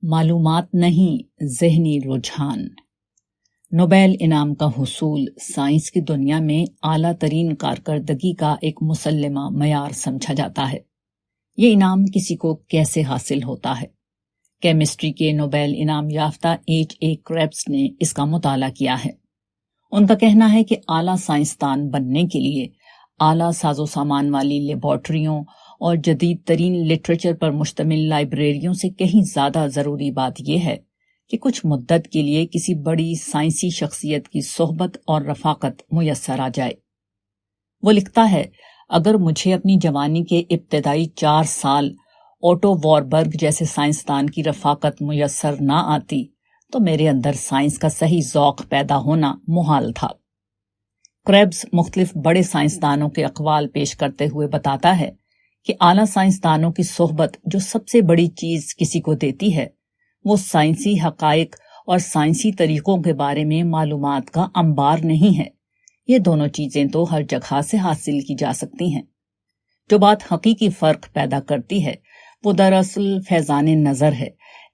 معلومات نہیں، ذہنی رجحان۔ نوبیل انعام کا حصول سائنس کی دنیا میں اعلیٰ ترین کارکردگی کا ایک مسلمہ معیار سمجھا جاتا ہے۔ یہ انعام کسی کو کیسے حاصل ہوتا ہے؟ کیمسٹری کے نوبیل انعام یافتہ H.A. کریبس نے اس کا مطالعہ کیا ہے۔ ان کا کہنا ہے کہ اعلیٰ سائنسدان بننے کے لیے اعلیٰ ساز و سامان والی لیبارٹریوں اور جدید ترین لٹریچر پر مشتمل لائبریریوں سے کہیں زیادہ ضروری بات یہ ہے کہ کچھ مدت کے لیے کسی بڑی سائنسی شخصیت کی صحبت اور رفاقت میسر آ جائے۔ وہ لکھتا ہے، اگر مجھے اپنی جوانی کے ابتدائی 4 سال اوٹو واربرگ جیسے سائنسدان کی رفاقت میسر نہ آتی تو میرے اندر سائنس کا صحیح ذوق پیدا ہونا محال تھا۔ کریبس مختلف بڑے سائنسدانوں کے اقوال پیش کرتے ہوئے بتاتا ہے کہ اعلیٰ سائنسدانوں کی صحبت جو سب سے بڑی چیز کسی کو دیتی ہے وہ سائنسی حقائق اور سائنسی طریقوں کے بارے میں معلومات کا انبار نہیں ہے۔ یہ دونوں چیزیں تو ہر جگہ سے حاصل کی جا سکتی ہیں۔ جو بات حقیقی فرق پیدا کرتی ہے وہ دراصل فیضان نظر ہے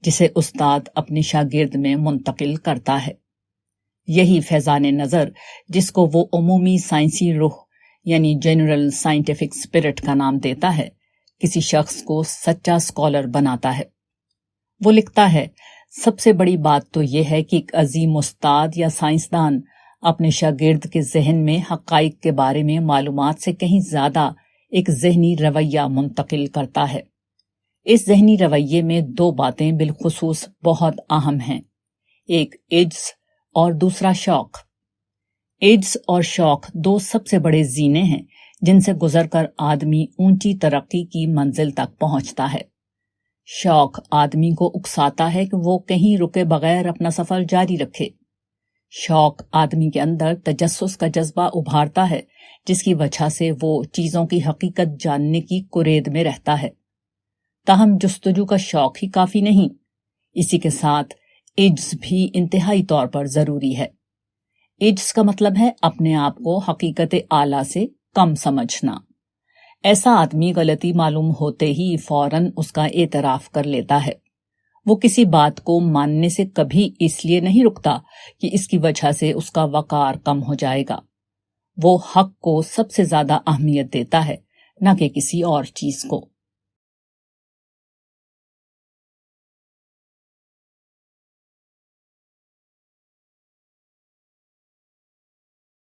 جسے استاد اپنے شاگرد میں منتقل کرتا ہے۔ یہی فیضان نظر جس کو وہ عمومی سائنسی روح یعنی جنرل سائنٹیفک اسپرٹ کا نام دیتا ہے، کسی شخص کو سچا اسکالر بناتا ہے۔ وہ لکھتا ہے، سب سے بڑی بات تو یہ ہے کہ ایک عظیم استاد یا سائنسدان اپنے شاگرد کے ذہن میں حقائق کے بارے میں معلومات سے کہیں زیادہ ایک ذہنی رویہ منتقل کرتا ہے۔ اس ذہنی رویے میں 2 باتیں بالخصوص بہت اہم ہیں، ایک عجز اور دوسرا شوق۔ عجز اور شوق 2 سب سے بڑے زینے ہیں جن سے گزر کر آدمی اونچی ترقی کی منزل تک پہنچتا ہے۔ شوق آدمی کو اکساتا ہے کہ وہ کہیں رکے بغیر اپنا سفر جاری رکھے۔ شوق آدمی کے اندر تجسس کا جذبہ ابھارتا ہے جس کی وجہ سے وہ چیزوں کی حقیقت جاننے کی کرید میں رہتا ہے۔ تاہم جستجو کا شوق ہی کافی نہیں، اسی کے ساتھ عجز بھی انتہائی طور پر ضروری ہے۔ عجز کا مطلب ہے اپنے آپ کو حقیقت اعلیٰ سے کم سمجھنا۔ ایسا آدمی غلطی معلوم ہوتے ہی فوراً اس کا اعتراف کر لیتا ہے۔ وہ کسی بات کو ماننے سے کبھی اس لیے نہیں رکتا کہ اس کی وجہ سے اس کا وقار کم ہو جائے گا۔ وہ حق کو سب سے زیادہ اہمیت دیتا ہے، نہ کہ کسی اور چیز کو۔